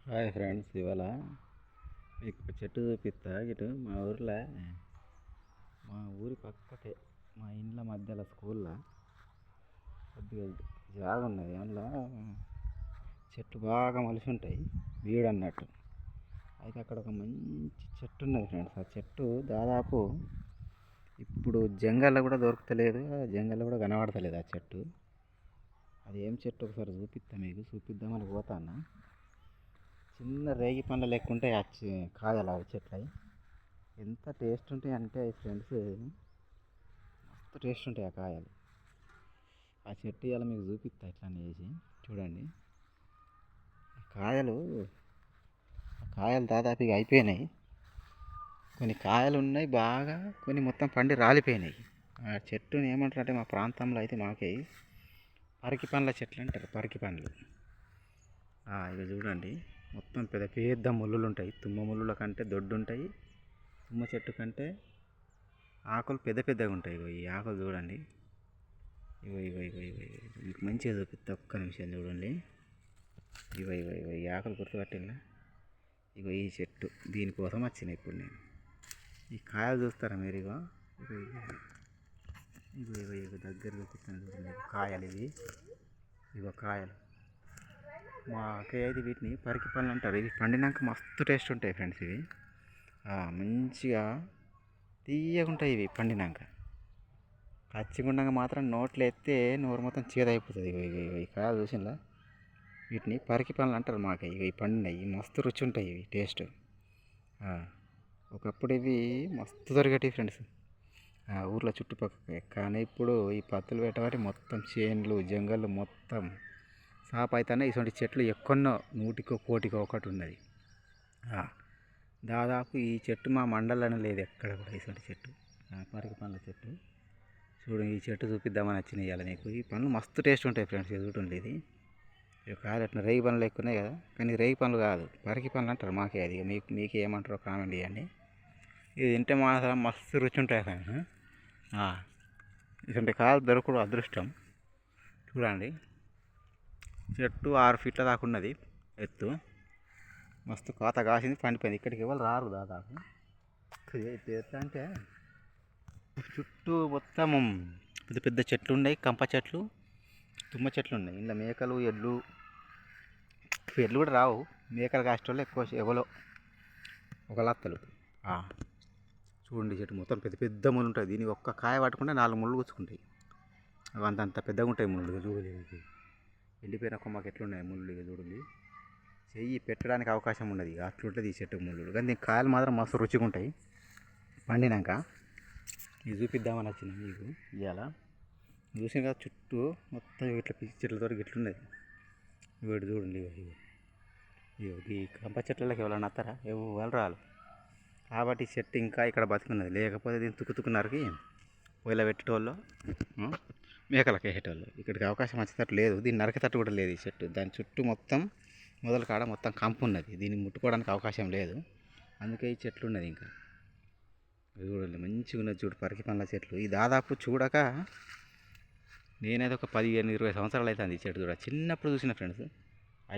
Hi friends, ఇవాళ మీకు చెట్టు చూపిస్తా. ఇటు మా ఊర్లో, మా ఊరి పక్కకే మా ఇండ్ల మధ్యలో స్కూల్లో కొద్దిగా జాగ ఉన్నది. అందులో చెట్లు బాగా మలిసి ఉంటాయి, వీడు అన్నట్టు. అయితే అక్కడ ఒక మంచి చెట్టు ఉన్నది ఫ్రెండ్స్. ఆ చెట్టు దాదాపు ఇప్పుడు జంగల్లో కూడా దొరుకుతలేదు, జంగల్లో కూడా కనబడతలేదు ఆ చెట్టు. అది ఏం చెట్టు ఒకసారి చూపిస్తా, మీకు చూపిద్దామని పోతాను. చిన్న రేగి పండ్ల లెక్క ఉంటాయి ఆ కాయలు, అవి చెట్లు. అవి ఎంత టేస్ట్ ఉంటాయి అంటే ఫ్రెండ్స్, మస్తు టేస్ట్ ఉంటాయి ఆ కాయలు. ఆ చెట్టు ఇలా మీకు చూపిస్తా ఇట్లా చేసి చూడండి. కాయలు కాయలు దాదాపు ఇక అయిపోయినాయి. కొన్ని కాయలు ఉన్నాయి బాగా, కొన్ని మొత్తం పండి రాలిపోయినాయి. ఆ చెట్టుని ఏమంటారంటే మా ప్రాంతంలో అయితే మాకే పరికి పండ్ల చెట్లు అంటారు, పరికి పండ్లు. ఇక చూడండి, మొత్తం పెద్ద పెద్ద ముళ్ళులు ఉంటాయి. తుమ్మ ముళ్ళుల కంటే దొడ్డు ఉంటాయి. తుమ్మ చెట్టు కంటే ఆకులు పెద్ద పెద్దగా ఉంటాయి. ఇగో ఈ ఆకులు చూడండి. ఇగో ఇగో ఇగో ఇగో ఇగో మీకు మంచిగా చూపిస్తా, ఒక్క నిమిషం చూడండి. ఇగో ఇగో ఇగో ఈ ఆకులు గుర్తుపట్టినా. ఇగో ఈ చెట్టు దీనికోసం వచ్చిన ఇప్పుడు నేను. ఈ కాయలు చూస్తారా మీరు? ఇగో ఇగో ఇగో ఇగో ఇగో దగ్గర చూపిస్తాను చూడండి. కాయలు ఇవి, ఇగో కాయలు. మాకే అయితే వీటిని పరికి పళ్ళు అంటారు. ఇవి పండినాక మస్తు టేస్ట్ ఉంటాయి ఫ్రెండ్స్. ఇవి మంచిగా తీయగా ఉంటాయి. ఇవి పండినాక పచ్చిగుండగా మాత్రం నోట్లో ఎత్తే నోరు మొత్తం చేదైపోతుంది. ఈ కాయలు చూసిందా? వీటిని పరికి పళ్ళు అంటారు మాకే. ఇవి పండినాయి మస్తు రుచి ఉంటాయి. ఇవి టేస్ట్. ఒకప్పుడు ఇవి మస్తు దొరికేటివి ఫ్రెండ్స్ ఊర్లో చుట్టుపక్కల. కానీ ఇప్పుడు ఈ పత్తులు పెట్టబట్టి మొత్తం చేన్లు జంగళ్ళు మొత్తం సాప్ అయితేనే ఇటువంటి చెట్లు ఎక్కడో నూటికో కోటికో ఒకటి ఉన్నది. దాదాపు ఈ చెట్టు మా మండలంలో లేదు ఎక్కడ కూడా. ఇటువంటి చెట్టు పరికి పండ్ల చెట్టు చూడు. ఈ చెట్టు చూపిద్దామని వచ్చినాయి ఇవాళ నీకు. ఈ పండ్లు మస్తు టేస్ట్ ఉంటాయి ఫ్రెండ్స్. ఇది చూడండి, ఇది కాదు అట్లా రేగి పండ్లు ఎక్కున్నాయి కదా, కానీ రేగి పండ్లు కాదు, పరికి పండ్లు అంటారు మాకే. అది మీకు ఏమంటారో కామెంట్ చేయండి. ఇది తింటే మాత్రం మస్తు రుచి ఉంటాయి ఫ్రెండ్స్. ఇటువంటి కాయలు దొరకడం అదృష్టం. చూడండి, చెట్టు 6 ఫీట్ల దాకా ఉన్నది ఎత్తు. మస్తు కోత కాసింది, పండిపోయింది. ఇక్కడికి ఎవరు రారు దాదాపు. ఎట్లా అంటే చుట్టూ మొత్తం పెద్ద పెద్ద చెట్లు ఉన్నాయి, కంప చెట్లు, తుమ్మ చెట్లు ఉన్నాయి. ఇలా మేకలు ఎడ్లు కూడా రావు. మేకలు కాసేటోళ్ళు ఎక్కువ, ఎవరో ఒక లత్తలు. చూడండి, చెట్టు మొత్తం పెద్ద పెద్ద ముళ్ళు ఉంటాయి. దీనికి ఒక్క కాయ పట్టుకుంటే 4 ముళ్ళు గుచ్చుకుంటాయి. అవి అంత పెద్దగా ఉంటాయి ముళ్ళు. చూడలేదు, ఎండిపోయిన కొమ్మకి ఎట్లున్నాయి ముళ్ళు. చూడండి, చెయ్యి పెట్టడానికి అవకాశం ఉన్నది, అట్లుంటుంది ఈ చెట్టు ముళ్ళు. కానీ దీనికి కాయలు మాత్రం మస్తు రుచిగా ఉంటాయి పండినాక. ఇది చూపిద్దామని వచ్చిన మీకు ఇవాళ. చూసిన కదా, చుట్టూ మొత్తం ఇట్లా పిచ్చి చెట్లతో ఇట్లున్నది. ఇవి చూడండి, ఈ కంప చెట్లకి ఎవరైనా వస్తారా? ఎవరు రాలు. కాబట్టి చెట్టు ఇంకా ఇక్కడ బతుకున్నది. లేకపోతే దీన్ని తుక్కుతుక్కున్నరికి పొయ్యిలో పెట్టేటోళ్ళు, మేకలకు వేసేటోళ్ళు. ఇక్కడికి అవకాశం వచ్చేటట్టు లేదు, దీన్ని నరికేటట్టు కూడా లేదు ఈ చెట్టు. దాని చుట్టూ మొత్తం మొదల కాడ మొత్తం కంపు ఉన్నది, దీన్ని ముట్టుకోవడానికి అవకాశం లేదు. అందుకే ఈ చెట్లు ఉన్నది. ఇంకా చూడండి, మంచిగా ఉన్నది చూడు, పరికి పండ్ల చెట్లు. ఈ దాదాపు చూడక నేనైతే ఒక 15-20 సంవత్సరాలు అవుతుంది ఈ చెట్టు చూడ. చిన్నప్పుడు చూసిన ఫ్రెండ్స్,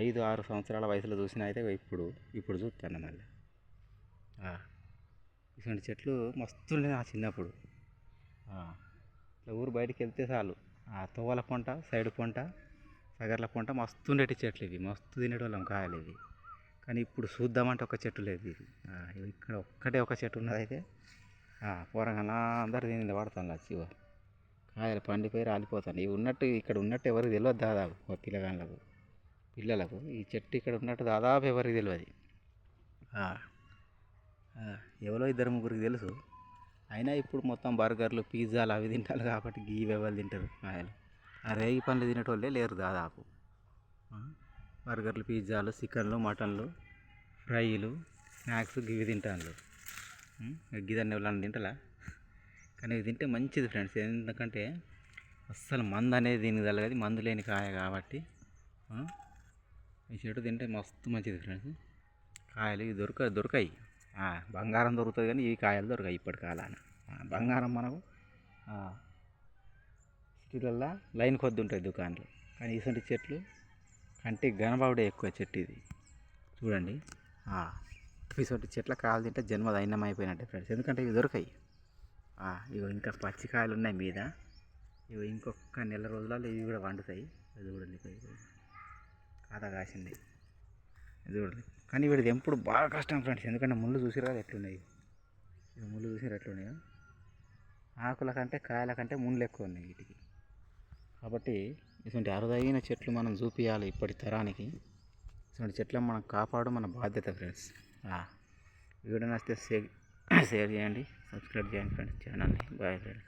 5-6 సంవత్సరాల వయసులో చూసిన. అయితే ఇప్పుడు చూస్తాను మళ్ళీ. ఇటువంటి చెట్లు మస్తు ఉండేది నా చిన్నప్పుడు. ఇట్లా ఊరు బయటికి వెళ్తే చాలు, తోవల పొంట, సైడ్ పొంట, సగర్ల పొంట మస్తు ఉండేటి చెట్లు. ఇవి మస్తు తినేటోళ్ళం కాయలు ఇవి. కానీ ఇప్పుడు చూద్దామంటే ఒక చెట్టు లేదు. ఇది ఇక్కడ ఒక్కటే ఒక చెట్టు ఉన్నది. అయితే పోరంగా అందరు దీనిలో పడతాను వచ్చి కాయలు పండిపోయి రాలిపోతాను. ఇవి ఉన్నట్టు ఇక్కడ ఉన్నట్టు ఎవరికి తెలియదు దాదాపు. పిల్లలకు ఈ చెట్టు ఇక్కడ ఉన్నట్టు దాదాపు ఎవరికి తెలియదు. ఎవరో 2-3 తెలుసు. అయినా ఇప్పుడు మొత్తం బర్గర్లు, పిజ్జాలు అవి తింటారు కాబట్టి ఇవి ఎవరు తింటారు కాయలు. రేగి పండ్లు తినేటోళ్ళే లేరు దాదాపు. బర్గర్లు, పిజ్జాలు, చికెన్లు, మటన్లు, ఫ్రైలు, స్నాక్స్ ఇవి తింటారు. గిదాన్ని ఎవరైనా తింటారా? కానీ ఇవి తింటే మంచిది ఫ్రెండ్స్. ఎందుకంటే అస్సలు మందు అనేది దీనికి తగలదు, మందు లేని కాయ కాబట్టి ఈ చెట్టు తింటే మస్తు మంచిది ఫ్రెండ్స్. కాయలు ఇవి దొరకాయి. బంగారం దొరుకుతుంది కానీ ఇవి కాయలు దొరకాయి ఇప్పటి కాలాన. బంగారం మనకు సిటీలల్లో లైన్ కొద్ది ఉంటాయి దుకాణాలు. కానీ ఇటువంటి చెట్లు కంటికి కనబడే ఎక్కువ చెట్టు ఇది. చూడండి. ఇటువంటి చెట్ల కాయలు తింటే జన్మ దైన్యం అయిపోయినట్టే ఫ్రెండ్స్, ఎందుకంటే ఇవి దొరకాయి. ఇవి ఇంకా పచ్చికాయలు ఉన్నాయి మీద, ఇవి ఇంకొక నెల రోజులలో ఇవి కూడా వండుతాయి. ఇది చూడండి, కాత కాసింది, ఇది చూడండి. కానీ వీడిది ఎప్పుడు బాగా కష్టం ఫ్రెండ్స్, ఎందుకంటే ముళ్ళు చూసిరా ఎట్లున్నాయి, ఇవి ముళ్ళు చూసిరా ఎట్లున్నాయో. ఆకుల కంటే కాయల కంటే ముళ్ళు ఎక్కువ ఉన్నాయి వీటికి. కాబట్టి ఇటువంటి అరుదైన చెట్లు మనం చూపించాలి ఇప్పటి తరానికి. ఇటువంటి చెట్లను మనం కాపాడు మన బాధ్యత ఫ్రెండ్స్. వీడియో నచ్చితే షేర్ చేయండి, సబ్స్క్రైబ్ చేయండి ఫ్రెండ్స్ ఛానల్ని. Bye friends.